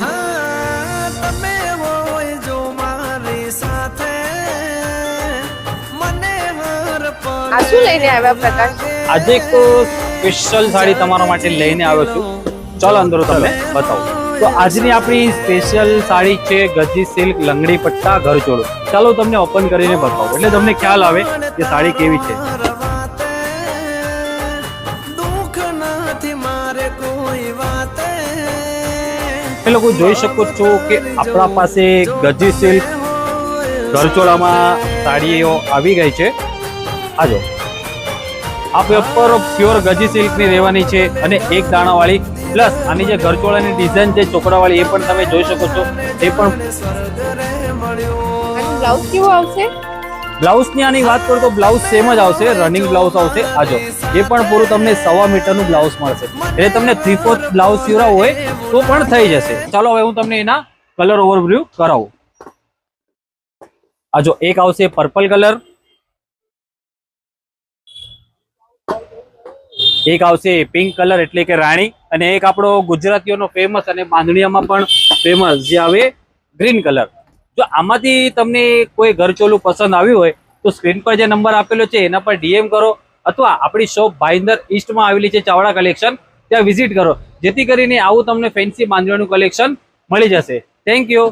હા, તમે હોય જો મારી સાથે મને હર આ પળે શું લઈને આવ્યા પ્રકાશ? આજે એક સ્પેશિયલ સાડી તમારા માટે લઈને આવ્યો છું. ચાલો અંદર હું તમને બતાવું. તો આજની આપણી સ્પેશિયલ સાડી છે ગજી સિલ્ક લંગડી પટ્ટા ઘરચોળું. ચાલો હું તમને ઓપન કરીને બતાવું એટલે તમને ખ્યાલ આવે કે સાડી કેવી છે. દુઃખ નથી મારે કોઈ વાતે એ લોકો જોઈ શકો છો કે આપણા પાસે ગજી સિલ્ક ઘરચોળામાં સાડીઓ આવી ગઈ છે. આજો આ પેપર પ્યોર ગજી સિલ્ક ની રહેવાની છે અને એક દાણા વાળી પ્લસ આની જે ઘરચોળાની ડિઝાઇન છે ચોકડા વાળી એ પણ તમે જોઈ શકો છો. એ પણ આનું બ્લાઉઝ કેવું આવશે? બ્લાઉઝ ની આની વાત કરું તો બ્લાઉઝ સેમ જ આવશે, રનિંગ બ્લાઉઝ આવશે. આજો એ પણ પૂરું તમને 1.25 મીટરનું બ્લાઉઝ મળશે એટલે તમને 3/4 બ્લાઉઝ સીવડાવવું હોય તો પણ થઈ જશે. ચાલો હવે હું તમને એના કલર ઓવરવ્યુ કરાવું. આજો એક આવશે પર્પલ કલર, એક આવશે પિંક કલર એટલે કે રાણી, અને એક આપણો ગુજરાતીઓનો ફેમસ અને બાંધણીયામાં પણ ફેમસ જે આવે ગ્રીન કલર. જો આમાંથી તમને કોઈ ઘરચોલું પસંદ આવ્યું હોય તો સ્ક્રીન પર જે નંબર આપેલો છે એના પર ડીએમ કરો અથવા આપણી શોપ ભાઈંદર ઈસ્ટમાં આવેલી છે ચાવડા કલેક્શન, ત્યાં વિઝિટ કરો જેથી કરીને આવું તમને ફેન્સી બાંધણીનું કલેક્શન મળી જશે. Thank you.